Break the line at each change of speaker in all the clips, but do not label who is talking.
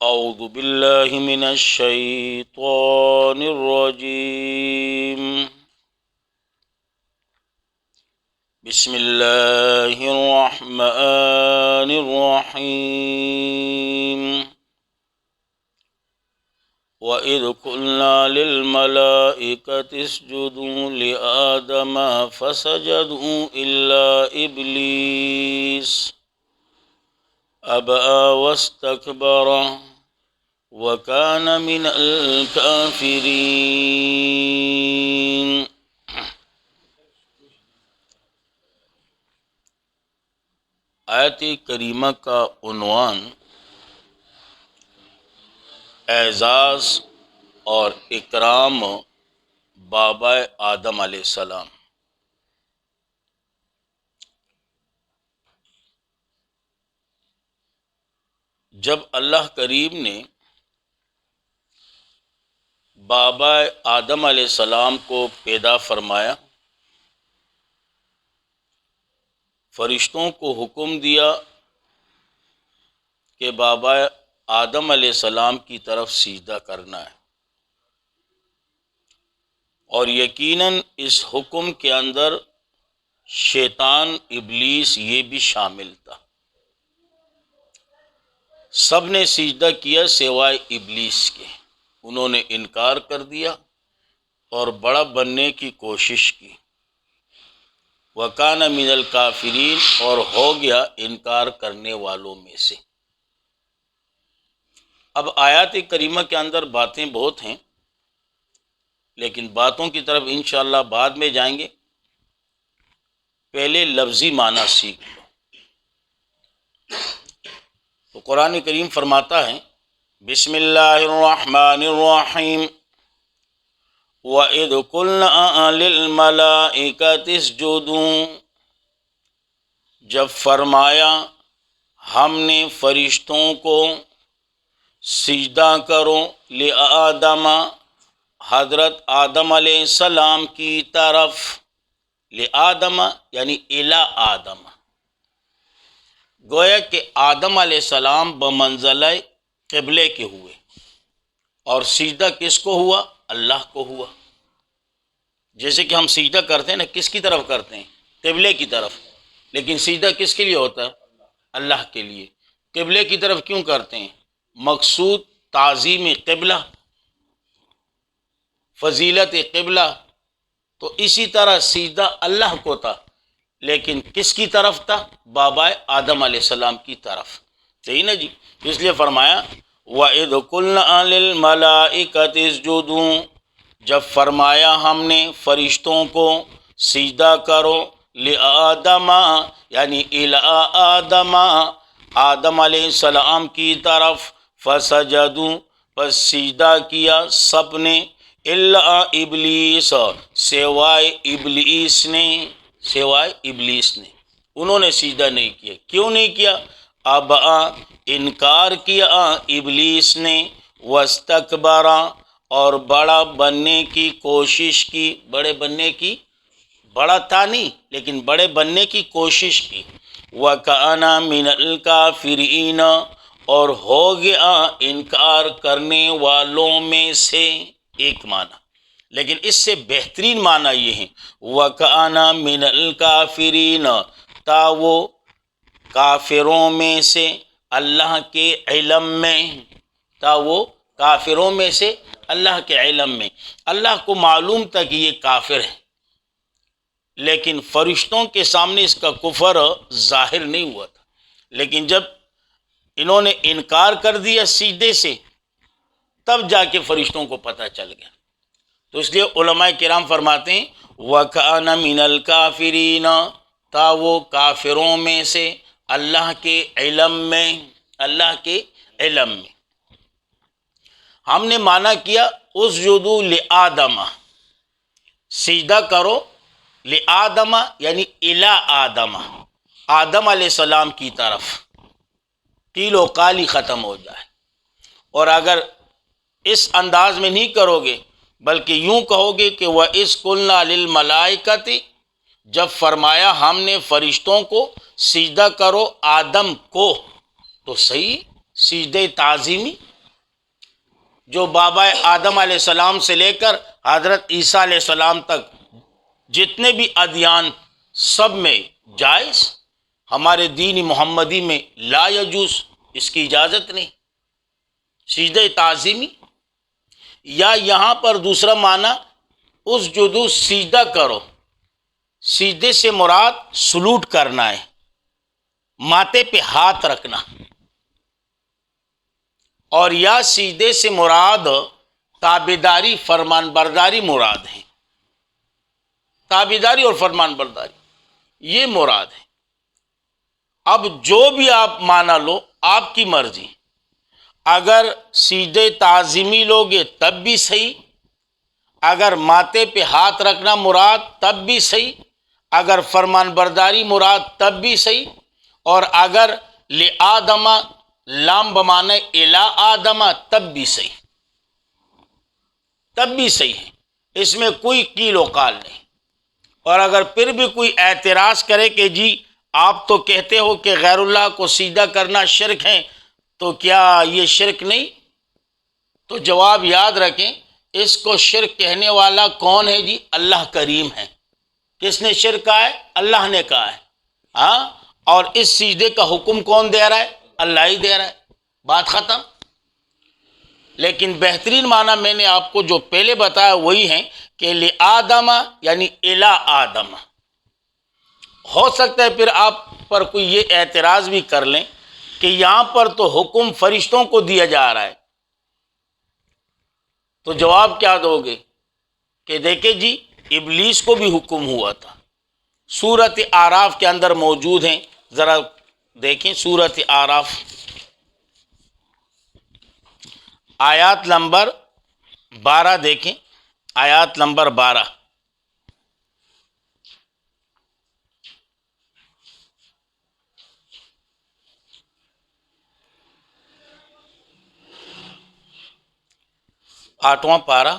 اعوذ باللہ من الشیطان الرجیم بسم اللہ الرحمن الرحیم وَإِذْ قُلْنَا لِلْمَلَائِكَةِ اسْجُدُوا لِآدَمَ فَسَجَدُوا إِلَّا إِبْلِيسَ أَبَى وَاسْتَكْبَرَ وَكَانَ مِنَ الْكَافِرِينَ۔ آیت کریمہ کا عنوان اعزاز اور اکرام بابا آدم علیہ السلام۔ جب اللہ کریم نے بابا آدم علیہ السلام کو پیدا فرمایا، فرشتوں کو حکم دیا کہ بابا آدم علیہ السلام کی طرف سجدہ کرنا ہے، اور یقیناً اس حکم کے اندر شیطان ابلیس یہ بھی شامل تھا۔ سب نے سجدہ کیا سوائے ابلیس کے، انہوں نے انکار کر دیا اور بڑا بننے کی کوشش کی۔ وَكَانَ مِنَ الْكَافِرِينَ، اور ہو گیا انکار کرنے والوں میں سے۔ اب آیات کریمہ کے اندر باتیں بہت ہیں، لیکن باتوں کی طرف انشاءاللہ بعد میں جائیں گے، پہلے لفظی معنی سیکھ لو۔ تو قرآن کریم فرماتا ہے بسم اللہ الرحمن الرحیم وَإِذْ قُلْنَا لِلْمَلَائِكَةِ اسْجُدُوا، جب فرمایا ہم نے فرشتوں کو سجدہ کرو لِآدم، حضرت آدم علیہ السلام کی طرف، لِآدم یعنی الی آدم، گویا کہ آدم علیہ السلام بمنزلہ قبلے کے ہوئے، اور سجدہ کس کو ہوا؟ اللہ کو ہوا۔ جیسے کہ ہم سجدہ کرتے ہیں نا، کس کی طرف کرتے ہیں؟ قبلے کی طرف، لیکن سجدہ کس کے لیے ہوتا ہے؟ اللہ کے لیے۔ قبلے کی طرف کیوں کرتے ہیں؟ مقصود تعظیم قبلہ، فضیلت قبلہ۔ تو اسی طرح سجدہ اللہ کو تھا، لیکن کس کی طرف تھا؟ بابا آدم علیہ السلام کی طرف، صحیح نا جی؟ اس لیے فرمایا وَإِذْ قُلْنَا لِلْمَلَائِكَةِ اسْجُدُوا، جب فرمایا ہم نے فرشتوں کو سجدہ کرو لِآدم یعنی الی آدم، آدم علیہ السلام کی طرف، فسجدوا، پس سجدہ کیا سب نے، الا ابلیس، سوائے ابلیس نے، سوائے ابلیس نے، انہوں نے سجدہ نہیں کیا۔ کیوں نہیں کیا؟ ابا، انکار کیا ابلیس نے، واستکبر، اور بڑا بننے کی کوشش کی، بڑے بننے کی، بڑا تھا نہیں لیکن بڑے بننے کی کوشش کی۔ وَكَانَ مِنَ الْكَافِرِينَ، اور ہو گیا انکار کرنے والوں میں سے، ایک معنی۔ لیکن اس سے بہترین معنی یہ ہے وَكَانَ مِنَ الْكَافِرِينَ، تا وہ کافروں میں سے، اللہ کے علم میں، تا وہ کافروں میں سے اللہ کے علم میں۔ اللہ کو معلوم تھا کہ یہ کافر ہے، لیکن فرشتوں کے سامنے اس کا کفر ظاہر نہیں ہوا تھا، لیکن جب انہوں نے انکار کر دیا سجدے سے، تب جا کے فرشتوں کو پتہ چل گیا۔ تو اس لیے علماء کرام فرماتے ہیں وَكَانَ مِنَ الْكَافِرِينَ، تا وہ کافروں میں سے، اللہ کے علم میں، اللہ کے علم میں۔ ہم نے معنی کیا اسجدوا لآدم، سجدہ کرو لآدم یعنی الی آدم، آدم علیہ السلام کی طرف، قیل و قالی ختم ہو جائے۔ اور اگر اس انداز میں نہیں کرو گے بلکہ یوں کہو گے کہ وَإِذْ قُلْنَا لِلْمَلَائِكَةِ، جب فرمایا ہم نے فرشتوں کو سجدہ کرو آدم کو، تو صحیح سجدہ تعظیمی جو بابا آدم علیہ السلام سے لے کر حضرت عیسیٰ علیہ السلام تک جتنے بھی ادیان سب میں جائز، ہمارے دین محمدی میں لا یجوز، اس کی اجازت نہیں۔ سجدہ تعظیمی، یا یہاں پر دوسرا معنی اس جدو سجدہ کرو، سجدے سے مراد سلوٹ کرنا ہے، ماتھے پہ ہاتھ رکھنا، اور یا سجدے سے مراد تابعداری فرمان برداری مراد ہے، تابعداری اور فرمان برداری یہ مراد ہے۔ اب جو بھی آپ مانا لو، آپ کی مرضی، اگر سجدے تعظیمی لوگے تب بھی صحیح، اگر ماتھے پہ ہاتھ رکھنا مراد تب بھی صحیح، اگر فرمان برداری مراد تب بھی صحیح، اور اگر لآدم لام بمانے الا آدم تب بھی صحیح، تب بھی صحیح ہے، اس میں کوئی قیل و قال نہیں۔ اور اگر پھر بھی کوئی اعتراض کرے کہ جی آپ تو کہتے ہو کہ غیر اللہ کو سجدہ کرنا شرک ہے، تو کیا یہ شرک نہیں؟ تو جواب یاد رکھیں، اس کو شرک کہنے والا کون ہے جی؟ اللہ کریم ہے۔ کس نے شرک کہا ہے؟ اللہ نے کہا ہے، ہاں، اور اس سجدے کا حکم کون دے رہا ہے؟ اللہ ہی دے رہا ہے، بات ختم۔ لیکن بہترین معنی میں نے آپ کو جو پہلے بتایا وہی ہے کہ لآدم یعنی الی آدم۔ ہو سکتا ہے پھر آپ پر کوئی یہ اعتراض بھی کر لیں کہ یہاں پر تو حکم فرشتوں کو دیا جا رہا ہے، تو جواب کیا دو گے؟ کہ دیکھیں جی ابلیس کو بھی حکم ہوا تھا، سورۃ اعراف کے اندر موجود ہیں، ذرا دیکھیں سورۃ اعراف آیات نمبر 12، دیکھیں آیات نمبر 12۔ آٹھواں پارہ،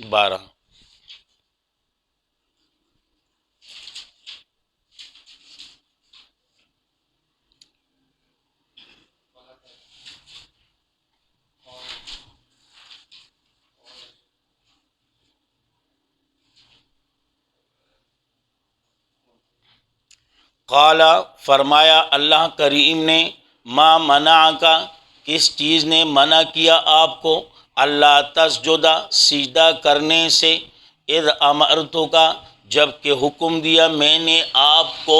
12۔ قال فرمایا اللہ کریم نے، ما منع کا کس چیز نے منع کیا آپ کو، اللہ تسجدہ سجدہ کرنے سے، اذ امرتو کا جب کہ حکم دیا میں نے آپ کو۔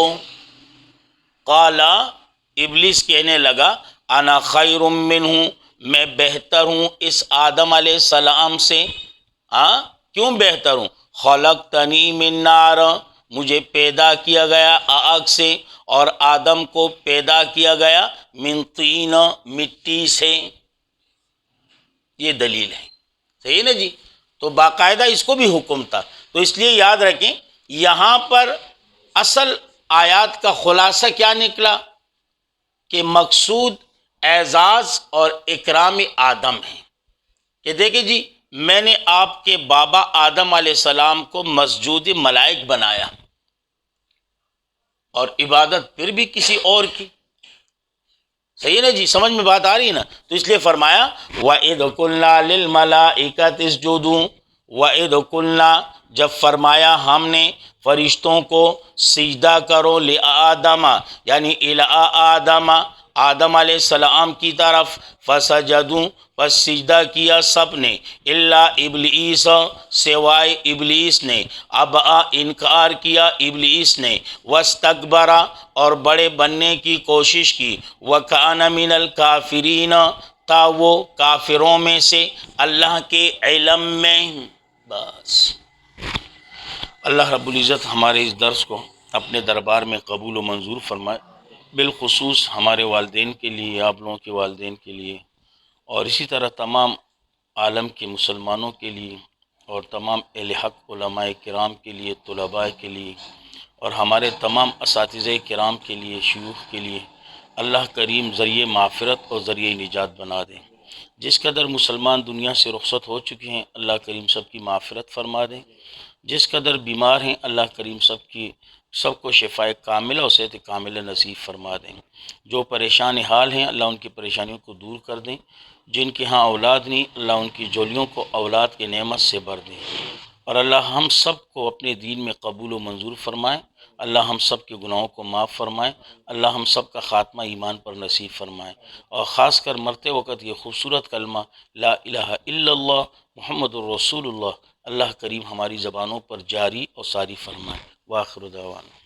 قال ابلیس کہنے لگا، انا خیر منہ میں بہتر ہوں اس آدم علیہ السلام سے۔ ہاں کیوں بہتر ہوں؟ خلقتنی من نار مجھے پیدا کیا گیا آگ سے، اور آدم کو پیدا کیا گیا من طین مٹی سے۔ یہ دلیل ہے، صحیح نا جی؟ تو باقاعدہ اس کو بھی حکم تھا، تو اس لیے یاد رکھیں یہاں پر اصل آیات کا خلاصہ کیا نکلا کہ مقصود اعزاز اور اکرام آدم ہے، کہ دیکھیں جی میں نے آپ کے بابا آدم علیہ السلام کو مسجود ملائک بنایا، اور عبادت پھر بھی کسی اور کی، صحیح ہے نا جی؟ سمجھ میں بات آ رہی ہے نا؟ تو اس لیے فرمایا وَإِذْ قُلْنَا لِلْمَلَائِكَةِ اسْجُدُوا، وَإِذْ قُلْنَا جب فرمایا ہم نے فرشتوں کو سجدہ کرو، لآدم یعنی الی آدم آدم علیہ السلام کی طرف، فسجدوا پس سجدہ کیا سب نے، الا ابلیس سوائے ابلیس نے، اب انکار کیا ابلیس نے، واستکبر اور بڑے بننے کی کوشش کی، وکان من الکافرین تا وہ کافروں میں سے اللہ کے علم میں۔ بس اللہ رب العزت ہمارے اس درس کو اپنے دربار میں قبول و منظور فرمائے، بالخصوص ہمارے والدین کے لیے، آپ لوگوں کے والدین کے لیے، اور اسی طرح تمام عالم کے مسلمانوں کے لیے، اور تمام اہل حق علماء کرام کے لیے، طلباء کے لیے، اور ہمارے تمام اساتذہ کرام کے لیے، شیوخ کے لیے اللہ کریم ذریعہ معافرت اور ذریعہ نجات بنا دیں۔ جس قدر مسلمان دنیا سے رخصت ہو چکے ہیں اللہ کریم سب کی معافرت فرما دیں، جس قدر بیمار ہیں اللہ کریم سب کی سب کو شفاء کاملہ اور صحت کاملہ نصیب فرما دیں۔ جو پریشان حال ہیں اللہ ان کی پریشانیوں کو دور کر دیں۔ جن کے ہاں اولاد نہیں اللہ ان کی جولیوں کو اولاد کی نعمت سے بھر دیں، اور اللہ ہم سب کو اپنے دین میں قبول و منظور فرمائے۔ اللہ ہم سب کے گناہوں کو معاف فرمائے۔ اللہ ہم سب کا خاتمہ ایمان پر نصیب فرمائے، اور خاص کر مرتے وقت یہ خوبصورت کلمہ لا الہ الا اللہ محمد الرسول اللہ اللہ کریم ہماری زبانوں پر جاری اور ساری فرمائے۔ وآخر دعوانا